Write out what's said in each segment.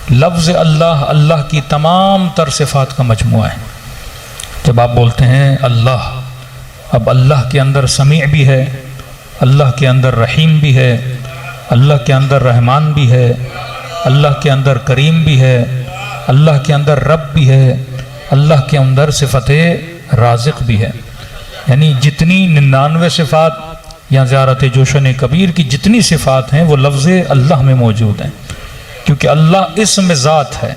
लफ्ज़ अल्लाह अल्लाह की तमाम तर सिफ़ात का मजमुआ है। जब आप बोलते हैं अल्लाह, अब अल्लाह के अंदर समी भी है, अल्लाह के अंदर रहीम भी है, अल्लाह के अंदर रहमान भी है, अल्लाह के अंदर करीम भी है, अल्लाह के अंदर रब भी है, अल्लाह के अंदर सिफ़त राज़िक़ भी है। यानी जितनी 99 सिफ़ात या ज़ियारत जोशन कबीर की जितनी सिफ़ात हैं वो लफ्ज़ अल्लाह में मौजूद हैं, क्योंकि अल्लाह इस्म ज़ात है,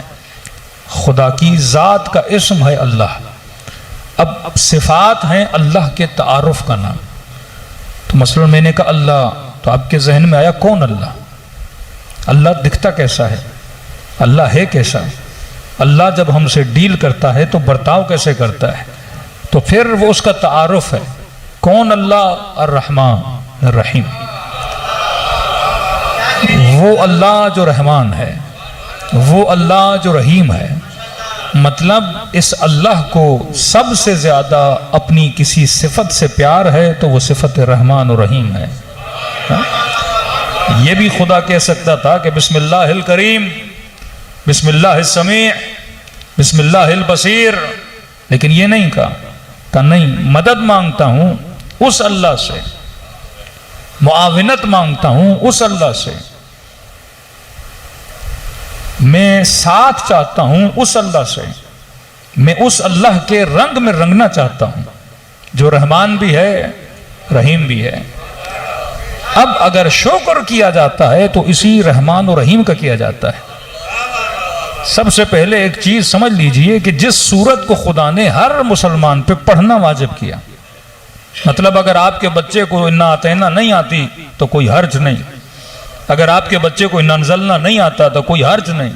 खुदा की ज़ात का इस्म है अल्लाह। अब सिफ़ात हैं अल्लाह के तारुफ़ का नाम। तो मसलन मैंने कहा अल्लाह, तो आपके जहन में आया कौन अल्लाह? अल्लाह दिखता कैसा है? अल्लाह है कैसा? अल्लाह जब हमसे डील करता है तो बर्ताव कैसे करता है? तो फिर वो उसका तारुफ़ है कौन अल्लाह? अर्रहमान अर्रहीम, वो अल्लाह जो रहमान है, वो अल्लाह जो रहीम है। मतलब इस अल्लाह को सबसे ज़्यादा अपनी किसी सिफत से प्यार है तो वो सिफत रहमान और रहीम है। ये भी खुदा कह सकता था कि बिस्मिल्लाहिल करीम, बिस्मिल्लाहिस समी, बिस्मिल्लाहिल बसीर, लेकिन ये नहीं कहा नहीं, मदद मांगता हूँ उस अल्लाह से, मुआविनत मांगता हूँ उस अल्लाह से, मैं साथ चाहता हूं उस अल्लाह से, मैं उस अल्लाह के रंग में रंगना चाहता हूं जो रहमान भी है रहीम भी है। अब अगर शुक्र किया जाता है तो इसी रहमान और रहीम का किया जाता है। सबसे पहले एक चीज समझ लीजिए कि जिस सूरत को खुदा ने हर मुसलमान पे पढ़ना वाजिब किया, मतलब अगर आपके बच्चे को इन्ना आतैना नहीं आती तो कोई हर्ज नहीं, अगर आपके बच्चे को नंजलना नहीं आता तो कोई हर्ज नहीं,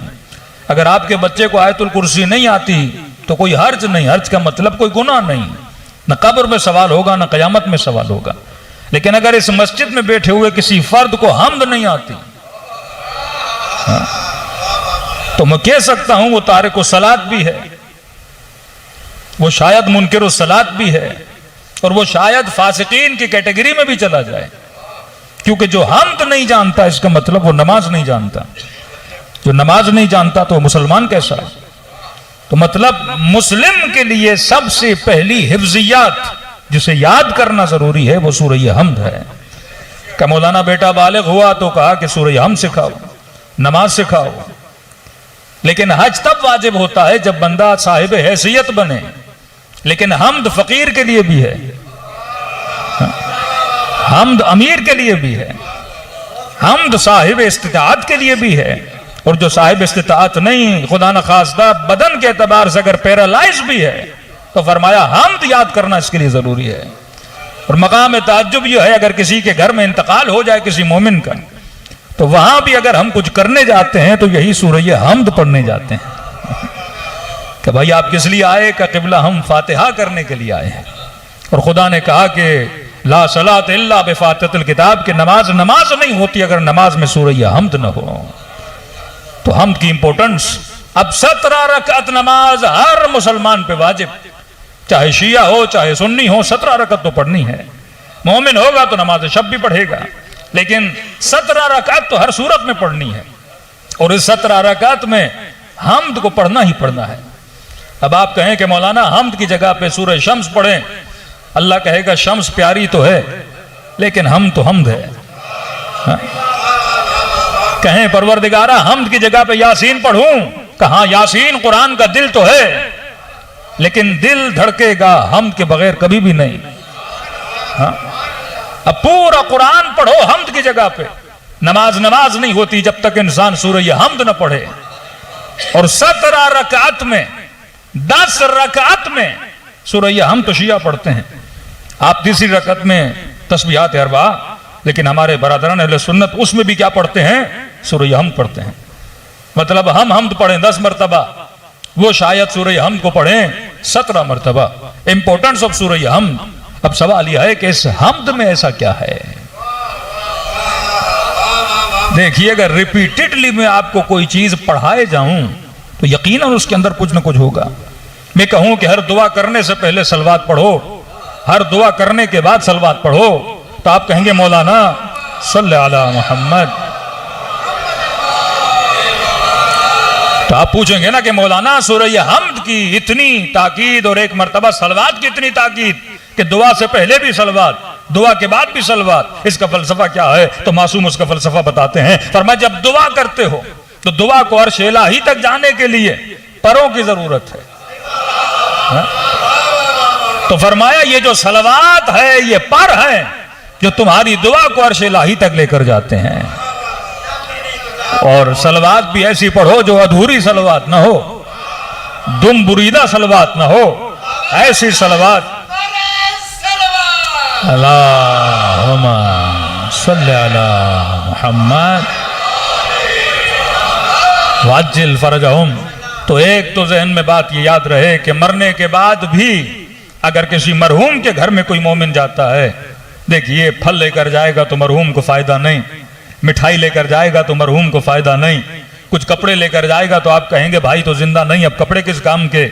अगर आपके बच्चे को आयतुल कुर्सी नहीं आती तो कोई हर्ज नहीं। हर्ज का मतलब कोई गुनाह नहीं, न कब्र में सवाल होगा न क़यामत में सवाल होगा। लेकिन अगर इस मस्जिद में बैठे हुए किसी फर्द को हम्द नहीं आती, तो मैं कह सकता हूं वो तारिक सलात भी है, वो शायद मुनकिर सलात भी है, और वो शायद फासिकीन की कैटेगरी में भी चला जाए, क्योंकि जो हम्द नहीं जानता इसका मतलब वो नमाज नहीं जानता। जो नमाज नहीं जानता तो मुसलमान कैसा है? तो मतलब मुस्लिम के लिए सबसे पहली हिफ्जियात जिसे याद करना जरूरी है वो सूरह हम्द है। का मौलाना बेटा बालिग हुआ तो कहा कि सूरह हम्द सिखाओ, नमाज सिखाओ। लेकिन हज तब वाजिब होता है जब बंदा साहिब हैसियत बने, लेकिन हम्द फकीर के लिए भी है, हम्द अमीर के लिए भी है, हम्द साहिब इस्तिताअत के लिए भी है। और जो साहिब इस्तिताअत नहीं, खुदा न खास्ता बदन के एतबार से अगर पैरालाइज भी है, तो फरमाया हम्द याद करना इसके लिए जरूरी है। और मकाम ताज्जुब यह है, अगर किसी के घर में इंतकाल हो जाए किसी मोमिन का, तो वहां भी अगर हम कुछ करने जाते हैं तो यही सूरह हम्द पढ़ने जाते हैं कि भाई आप किस लिए आए? का क़िबला हम फातिहा करने के लिए आए हैं। और खुदा ने कहा कि ला सलात इल्ला बिफातिहतिल किताब, के नमाज नहीं होती अगर नमाज में सूरह हम्द न हो। तो हम्द की इंपॉर्टेंस, अब 17 रकात नमाज हर मुसलमान पे वाजिब, चाहे शिया हो चाहे सुन्नी हो, 17 रकात तो पढ़नी है। मोमिन होगा तो नमाज शब भी पढ़ेगा, लेकिन 17 रकात तो हर सूरत में पढ़नी है। और इस 17 रकात में हम्द को पढ़ना ही पढ़ना है। अब आप कहें कि मौलाना हम्द की जगह पे सूरह शम्स पढ़ें, अल्लाह कहेगा शम्स प्यारी तो है लेकिन हम तो हम्द है। हाँ? कहें परवरदिगारा हम्द की जगह पे यासीन पढ़ूं, कहां यासीन कुरान का दिल तो है, लेकिन दिल धड़केगा हम्द के बगैर कभी भी नहीं। हाँ? अब पूरा कुरान पढ़ो हम्द की जगह पे, नमाज नहीं होती जब तक इंसान सूरह हम्द न पढ़े। और 17 रकात में 10 रकात में सूरह हम्द तो शिया पढ़ते हैं, आप तीसरी रकात में तस्बीहात अरबा, लेकिन हमारे बरादरान अहले सुन्नत उसमें भी क्या पढ़ते हैं? सूरह हम्द पढ़ते हैं। मतलब हम हम्द पढ़ें 10 मरतबा, वो शायद सूरह हम्द को पढ़ें 17 मरतबा। इंपॉर्टेंस ऑफ सूरह हम्द। अब सवाल यह है कि इस हम्द में ऐसा क्या है? देखिए, अगर रिपीटेडली मैं आपको कोई चीज पढ़ाए जाऊं तो यकीनन उसके अंदर कुछ ना कुछ होगा। मैं कहूं कि हर दुआ करने से पहले सलवात पढ़ो, हर दुआ करने के बाद सलवात पढ़ो, तो आप कहेंगे मौलाना सल्लल्लाहु अलैहि मोहम्मद। तो आप पूछेंगे ना कि मौलाना सूरह हमद की इतनी ताकीद और एक मर्तबा सलवात की इतनी ताकीद कि दुआ से पहले भी सलवात, दुआ के बाद भी सलवात, इसका फलसफा क्या है? तो मासूम उसका फलसफा बताते हैं। फरमाया जब दुआ करते हो तो दुआ को अर्श इलाही तक जाने के लिए परों की जरूरत है। तो फरमाया ये जो सलवात है ये पर है जो तुम्हारी दुआ को अर्श इलाही तक लेकर जाते हैं। और सलवात भी ऐसी पढ़ो जो अधूरी सलवात ना हो, दुम बुरीदा सलवात ना हो, ऐसी सलवात अल्लाहुम्मा सल्ली अला मुहम्मद वाजिल फरजहुम। तो एक तो जहन में बात ये याद रहे कि मरने के बाद भी अगर किसी मरहूम के घर में कोई मोमिन जाता है, देखिए फल लेकर जाएगा तो मरहूम को फायदा नहीं, मिठाई लेकर जाएगा तो मरहूम को फायदा नहीं, कुछ कपड़े लेकर जाएगा तो आप कहेंगे भाई तो जिंदा नहीं, अब कपड़े किस काम के,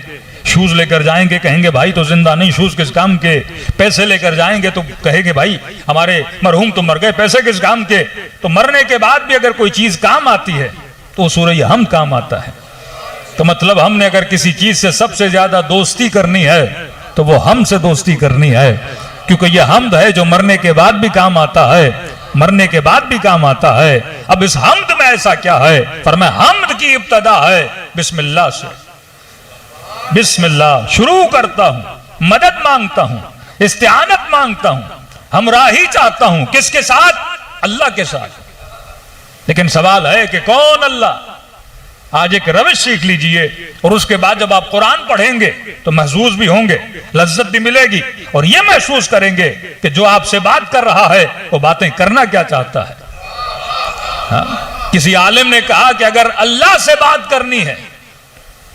शूज लेकर जाएंगे कहेंगे भाई तो जिंदा नहीं, शूज किस काम के, पैसे लेकर जाएंगे तो कहेंगे भाई हमारे मरहूम तो मर गए, पैसे किस काम के। तो मरने के बाद भी अगर कोई चीज काम आती है तो सूरह हम काम आता है। तो मतलब हमने अगर किसी चीज से सबसे ज्यादा दोस्ती करनी है तो वो हम से दोस्ती करनी है, क्योंकि ये हमद है जो मरने के बाद भी काम आता है, मरने के बाद भी काम आता है। अब इस हमद में ऐसा क्या है? फरमाया हमद की इब्तदा है बिस्मिल्लाह से। बिस्मिल्लाह शुरू करता हूं, मदद मांगता हूं, इस्तिआनत मांगता हूं, हमराही चाहता हूं। किसके साथ? अल्लाह के साथ। लेकिन सवाल है कि कौन अल्लाह? आज एक रविश सीख लीजिए और उसके बाद जब आप कुरान पढ़ेंगे तो महसूस भी होंगे, लज्जत भी मिलेगी और यह महसूस करेंगे कि जो आपसे बात कर रहा है वो बातें करना क्या चाहता है। हाँ? किसी आलिम ने कहा कि अगर अल्लाह से बात करनी है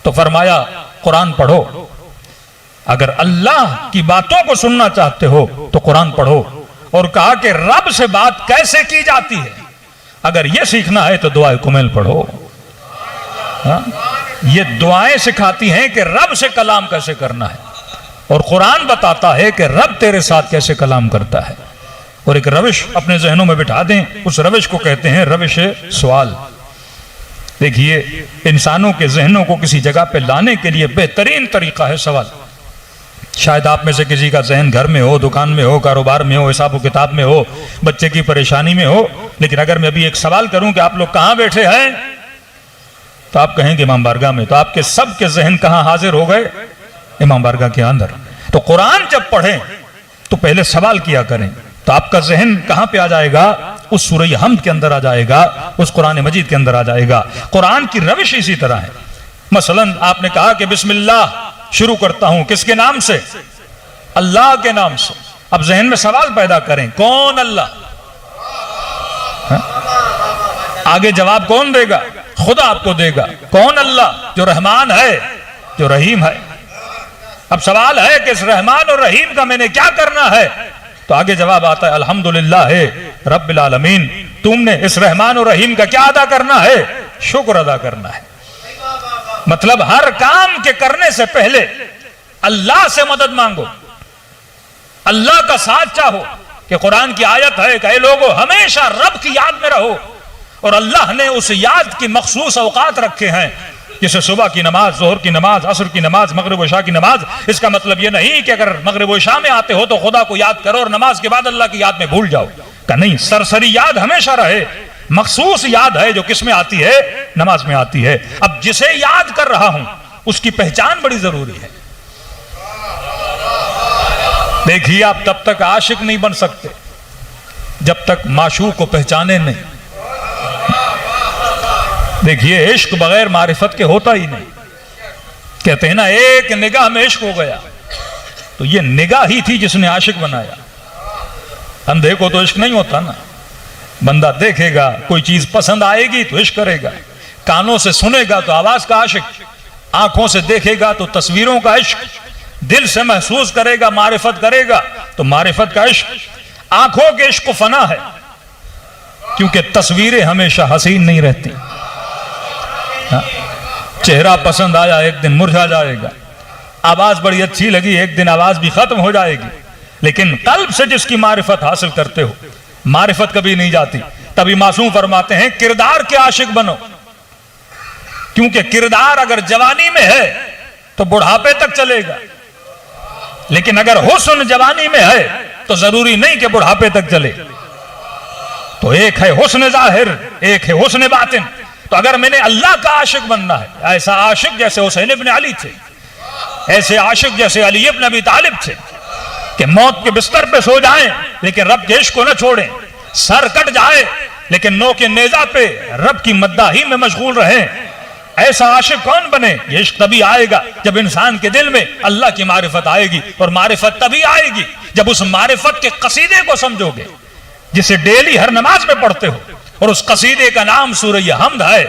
तो फरमाया कुरान पढ़ो, अगर अल्लाह की बातों को सुनना चाहते हो तो कुरान पढ़ो। और कहा कि रब से बात कैसे की जाती है, अगर यह सीखना है तो दुआए कुमैल पढ़ो। हाँ? ये दुआएं सिखाती हैं कि रब से कलाम कैसे करना है, और कुरान बताता है कि रब तेरे साथ कैसे कलाम करता है। और एक रविश अपने जहनों में बिठा दें, उस रविश को कहते हैं रविश सवाल। देखिए इंसानों के जहनों को किसी जगह पे लाने के लिए बेहतरीन तरीका है सवाल। शायद आप में से किसी का जहन घर में हो, दुकान में हो, कारोबार में हो, हिसाब किताब में हो, बच्चे की परेशानी में हो, लेकिन अगर मैं अभी एक सवाल करूं कि आप लोग कहां बैठे हैं तो आप कहेंगे इमाम बारगाह में, तो आपके सब के जहन कहां हाजिर हो गए? इमाम बारगाह के अंदर। तो कुरान जब पढ़ें तो पहले सवाल किया करें, तो आपका जहन कहां पे आ जाएगा? उस सूरह हमद के अंदर आ जाएगा, उस कुरान मजीद के अंदर आ जाएगा। कुरान की रविश इसी तरह है। मसलन आपने कहा कि बिस्मिल्लाह शुरू करता हूं, किसके नाम से? अल्लाह के नाम से। अब जहन में सवाल पैदा करें, कौन अल्लाह? आगे जवाब कौन देगा? खुदा आपको देगा। कौन अल्लाह? जो रहमान है, जो रहीम है। अब सवाल है कि इस रहमान और रहीम का मैंने क्या करना है? तो आगे जवाब आता है अल्हम्दुलिल्लाह रब्बिल आलमीन। तुमने इस रहमान और रहीम का क्या अदा करना है? शुक्र अदा करना है। मतलब हर काम के करने से पहले अल्लाह से मदद मांगो, अल्लाह का साथ चाहो। कि कुरान की आयत है कि लोगों हमेशा रब की याद में रहो, और अल्लाह ने उस याद की मखसूस औकात रखे हैं, जैसे सुबह की नमाज, जोहर की नमाज, असर की नमाज, मगरिब इशा की नमाज। इसका मतलब यह नहीं कि अगर मगरिब इशा में आते हो तो खुदा को याद करो और नमाज के बाद अल्लाह की याद में भूल जाओ, का नहीं। सरसरी याद हमेशा रहे। मखसूस याद है जो किस में आती है? नमाज में आती है। अब जिसे याद कर रहा हूं उसकी पहचान बड़ी जरूरी है। देखिए आप तब तक आशिक नहीं बन सकते जब तक माशूक को पहचाने नहीं। देखिए इश्क बगैर मारिफत के होता ही नहीं। कहते हैं ना एक निगाह में इश्क हो गया, तो ये निगाह ही थी जिसने आशिक बनाया। अंधे को तो इश्क नहीं होता ना। बंदा देखेगा कोई चीज पसंद आएगी तो इश्क करेगा, कानों से सुनेगा तो आवाज का आशिक, आंखों से देखेगा तो तस्वीरों का इश्क, दिल से महसूस करेगा, मारिफत करेगा तो मारिफत का इश्क। आंखों के इश्क को फना है, क्योंकि तस्वीरें हमेशा हसीन नहीं रहती। चेहरा पसंद आया एक दिन मुरझा जाएगा, आवाज बड़ी अच्छी लगी एक दिन आवाज भी खत्म हो जाएगी, लेकिन कल्ब से जिसकी मारिफत हासिल करते हो मारिफत कभी नहीं जाती। तभी मासूम फरमाते हैं किरदार के आशिक बनो क्योंकि किरदार अगर जवानी में है तो बुढ़ापे तक चलेगा, लेकिन अगर हुस्न जवानी में है तो जरूरी नहीं कि बुढ़ापे तक चले। तो एक है हुस्न जाहिर, एक है हुस्न बातिन। तो अगर मैंने अल्लाह का आशिक बनना है, ऐसा आशिक जैसे हुसैन इब्न अली थे, ऐसे आशिक जैसे अली इब्न अबी तालिब थे कि मौत के बिस्तर पे सो जाएं लेकिन रब के इश्क को न छोड़ें, सर कट जाए लेकिन नो के नेजा पे रब की मद्दाही में मशगूल रहें। ऐसा आशिक कौन बने? ये इश्क तभी आएगा जब इंसान के दिल में अल्लाह की मारिफत आएगी, और मारिफत तभी आएगी जब उस मारिफत के कसीदे को समझोगे जिसे डेली हर नमाज में पढ़ते हो, और उस कसीदे का नाम सूरह हमद है।